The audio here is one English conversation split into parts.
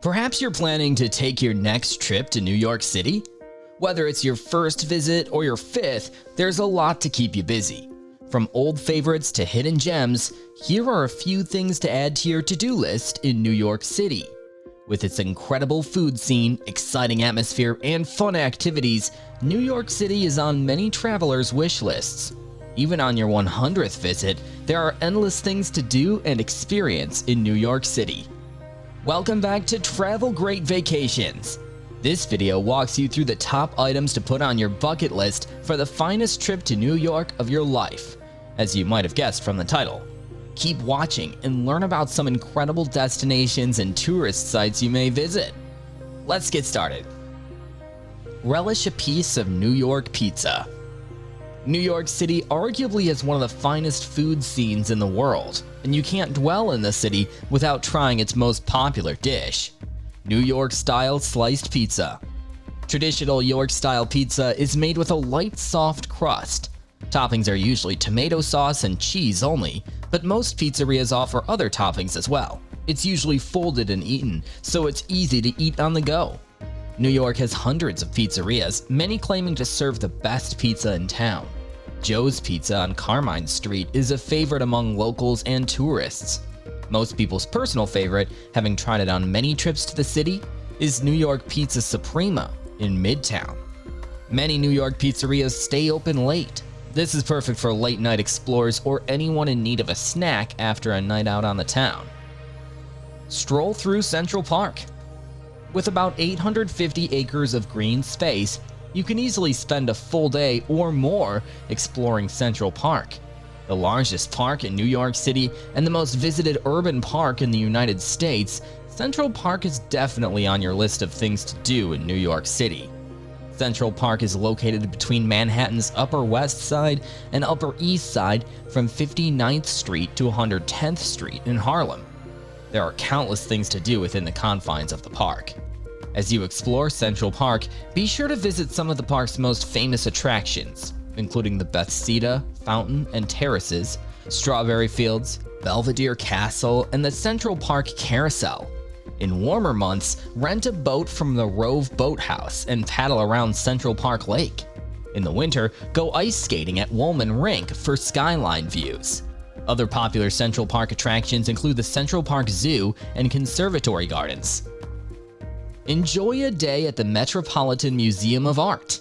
Perhaps you're planning to take your next trip to New York City? Whether it's your first visit or your fifth, there's a lot to keep you busy. From old favorites to hidden gems, here are a few things to add to your to-do list in New York City. With its incredible food scene, exciting atmosphere, and fun activities, New York City is on many travelers' wish lists. Even on your 100th visit, there are endless things to do and experience in New York City. Welcome back to Travel Great Vacations. This video walks you through the top items to put on your bucket list for the finest trip to New York of your life, as you might have guessed from the title. Keep watching and learn about some incredible destinations and tourist sites you may visit. Let's get started. Relish a piece of New York pizza. New York City arguably has one of the finest food scenes in the world, and you can't dwell in the city without trying its most popular dish, New York-style sliced pizza. Traditional York-style pizza is made with a light, soft crust. Toppings are usually tomato sauce and cheese only, but most pizzerias offer other toppings as well. It's usually folded and eaten, so it's easy to eat on the go. New York has hundreds of pizzerias, many claiming to serve the best pizza in town. Joe's Pizza on Carmine Street is a favorite among locals and tourists. Most people's personal favorite, having tried it on many trips to the city, is New York Pizza Suprema in Midtown. Many New York pizzerias stay open late. This is perfect for late-night explorers or anyone in need of a snack after a night out on the town. Stroll through Central Park. With about 850 acres of green space, you can easily spend a full day or more exploring Central Park. The largest park in New York City and the most visited urban park in the United States, Central Park is definitely on your list of things to do in New York City. Central Park is located between Manhattan's Upper West Side and Upper East Side from 59th Street to 110th Street in Harlem. There are countless things to do within the confines of the park. As you explore Central Park, be sure to visit some of the park's most famous attractions, including the Bethesda Fountain and Terraces, Strawberry Fields, Belvedere Castle, and the Central Park Carousel. In warmer months, rent a boat from the Rove Boathouse and paddle around Central Park Lake. In the winter, go ice skating at Woolman Rink for skyline views. Other popular Central Park attractions include the Central Park Zoo and Conservatory Gardens. Enjoy a day at the Metropolitan Museum of Art.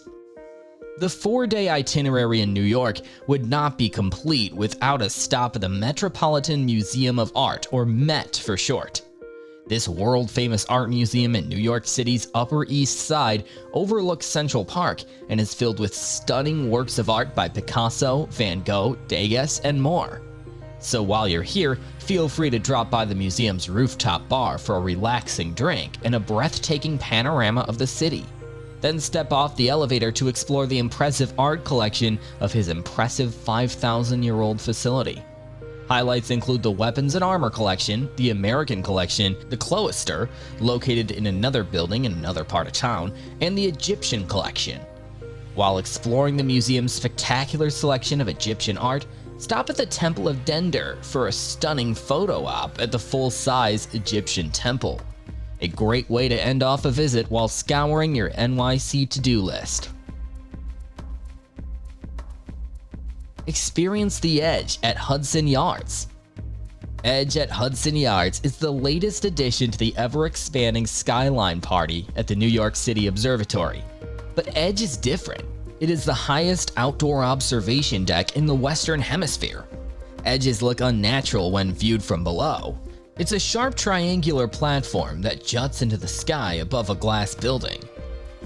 The 4-day itinerary in New York would not be complete without a stop at the Metropolitan Museum of Art, or Met for short. This world-famous art museum in New York City's Upper East Side overlooks Central Park and is filled with stunning works of art by Picasso, Van Gogh, Degas, and more. So while you're here, feel free to drop by the museum's rooftop bar for a relaxing drink and a breathtaking panorama of the city. Then step off the elevator to explore the impressive art collection of his impressive 5,000-year-old facility. Highlights include the Weapons and Armor Collection, the American Collection, the Cloister, located in another building in another part of town, and the Egyptian Collection. While exploring the museum's spectacular selection of Egyptian art, stop at the Temple of Dender for a stunning photo op at the full-size Egyptian temple. A great way to end off a visit while scouring your NYC to-do list. Experience the Edge at Hudson Yards. Edge at Hudson Yards is the latest addition to the ever-expanding Skyline party at the New York City Observatory. But Edge is different. It is the highest outdoor observation deck in the Western Hemisphere. Edges look unnatural when viewed from below. It's a sharp triangular platform that juts into the sky above a glass building.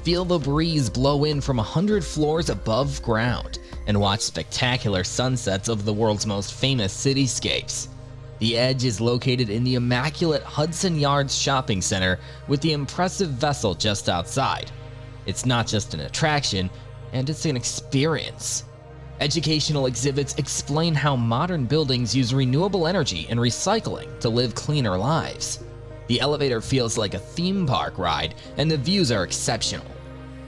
Feel the breeze blow in from 100 floors above ground and watch spectacular sunsets of the world's most famous cityscapes. The Edge is located in the immaculate Hudson Yards shopping center with the impressive vessel just outside. It's not just an attraction, and it's an experience. Educational exhibits explain how modern buildings use renewable energy and recycling to live cleaner lives. The elevator feels like a theme park ride, and the views are exceptional.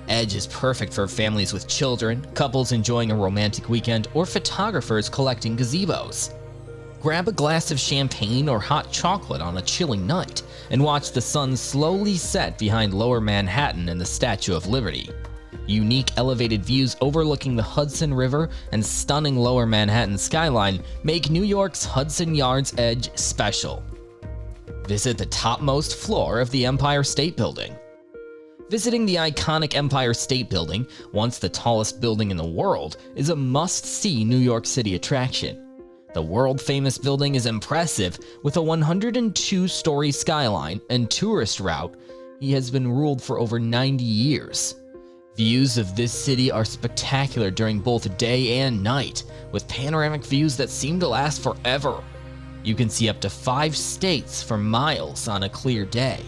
Edge is perfect for families with children, couples enjoying a romantic weekend, or photographers collecting gazebos. Grab a glass of champagne or hot chocolate on a chilly night and watch the sun slowly set behind Lower Manhattan and the Statue of Liberty. Unique elevated views overlooking the Hudson River and stunning Lower Manhattan skyline make New York's Hudson Yards Edge special. Visit the topmost floor of the Empire State Building. Visiting the iconic Empire State Building, once the tallest building in the world, is a must-see New York City attraction. The world-famous building is impressive, with a 102-story skyline and tourist route. It has been ruled for over 90 years. Views of this city are spectacular during both day and night, with panoramic views that seem to last forever. You can see up to 5 states for miles on a clear day.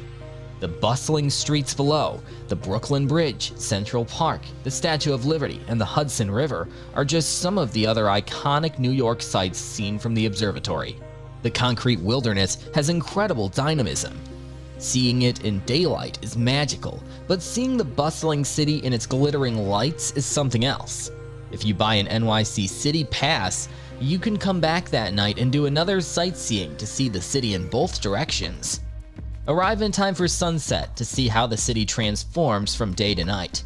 The bustling streets below, the Brooklyn Bridge, Central Park, the Statue of Liberty, and the Hudson River are just some of the other iconic New York sights seen from the observatory. The concrete wilderness has incredible dynamism. Seeing it in daylight is magical, but seeing the bustling city in its glittering lights is something else. If you buy an NYC City Pass, you can come back that night and do another sightseeing to see the city in both directions. Arrive in time for sunset to see how the city transforms from day to night.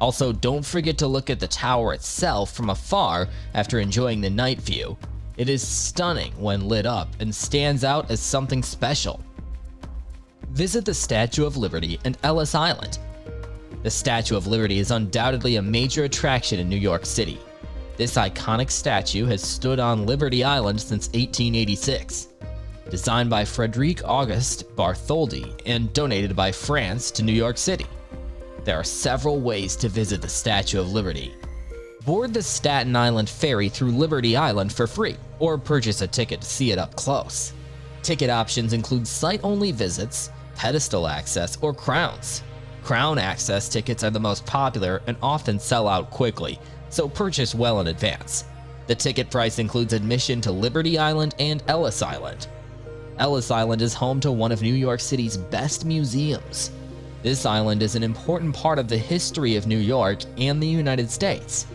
Also, don't forget to look at the tower itself from afar after enjoying the night view. It is stunning when lit up and stands out as something special. Visit the Statue of Liberty and Ellis Island. The Statue of Liberty is undoubtedly a major attraction in New York City. This iconic statue has stood on Liberty Island since 1886. Designed by Frederic Auguste Bartholdi and donated by France to New York City. There are several ways to visit the Statue of Liberty. Board the Staten Island ferry through Liberty Island for free, or purchase a ticket to see it up close. Ticket options include site-only visits, pedestal access, or crowns. Crown access tickets are the most popular and often sell out quickly, so purchase well in advance. The ticket price includes admission to Liberty Island and Ellis Island. Ellis Island is home to one of New York City's best museums. This island is an important part of the history of New York and the United States.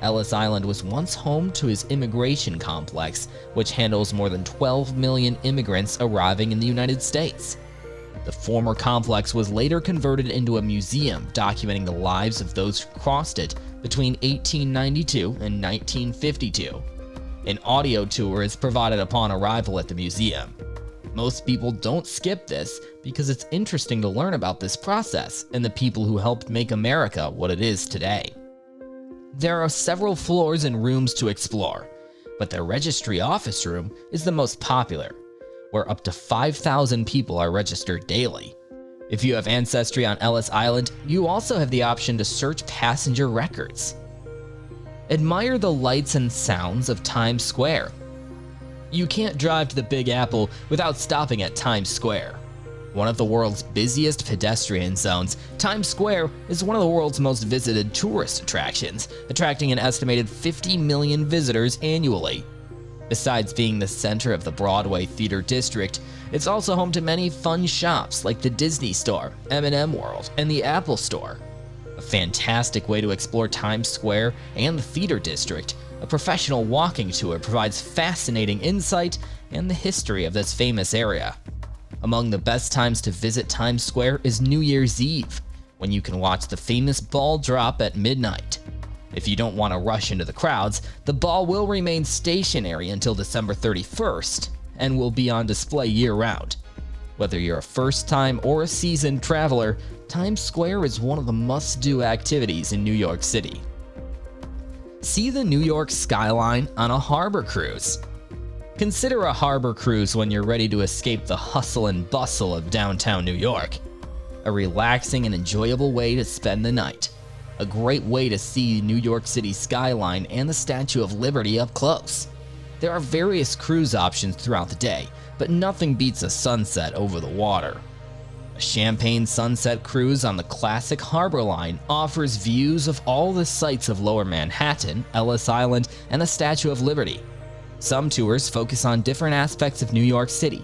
Ellis Island was once home to his immigration complex, which handles more than 12 million immigrants arriving in the United States. The former complex was later converted into a museum documenting the lives of those who crossed it between 1892 and 1952. An audio tour is provided upon arrival at the museum. Most people don't skip this because it's interesting to learn about this process and the people who helped make America what it is today. There are several floors and rooms to explore, but the registry office room is the most popular, where up to 5,000 people are registered daily. If you have ancestry on Ellis Island, you also have the option to search passenger records. Admire the lights and sounds of Times Square. You can't drive to the Big Apple without stopping at Times Square. One of the world's busiest pedestrian zones, Times Square is one of the world's most visited tourist attractions, attracting an estimated 50 million visitors annually. Besides being the center of the Broadway Theater District, it's also home to many fun shops like the Disney Store, M&M World, and the Apple Store. A fantastic way to explore Times Square and the Theater District, a professional walking tour provides fascinating insight and the history of this famous area. Among the best times to visit Times Square is New Year's Eve, when you can watch the famous ball drop at midnight. If you don't want to rush into the crowds, the ball will remain stationary until December 31st and will be on display year-round. Whether you're a first-time or a seasoned traveler, Times Square is one of the must-do activities in New York City. See the New York skyline on a harbor cruise. Consider a harbor cruise when you're ready to escape the hustle and bustle of downtown New York. A relaxing and enjoyable way to spend the night. A great way to see New York City skyline and the Statue of Liberty up close. There are various cruise options throughout the day, but nothing beats a sunset over the water. A champagne sunset cruise on the classic Harbor Line offers views of all the sights of Lower Manhattan, Ellis Island, and the Statue of Liberty. Some tours focus on different aspects of New York City.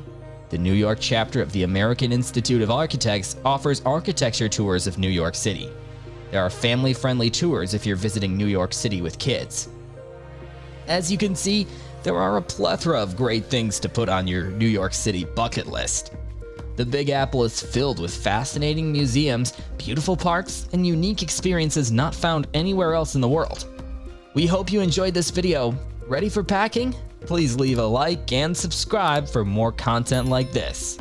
The New York chapter of the American Institute of Architects offers architecture tours of New York City. There are family-friendly tours if you're visiting New York City with kids. As you can see, there are a plethora of great things to put on your New York City bucket list. The Big Apple is filled with fascinating museums, beautiful parks, and unique experiences not found anywhere else in the world. We hope you enjoyed this video. Ready for packing? Please leave a like and subscribe for more content like this.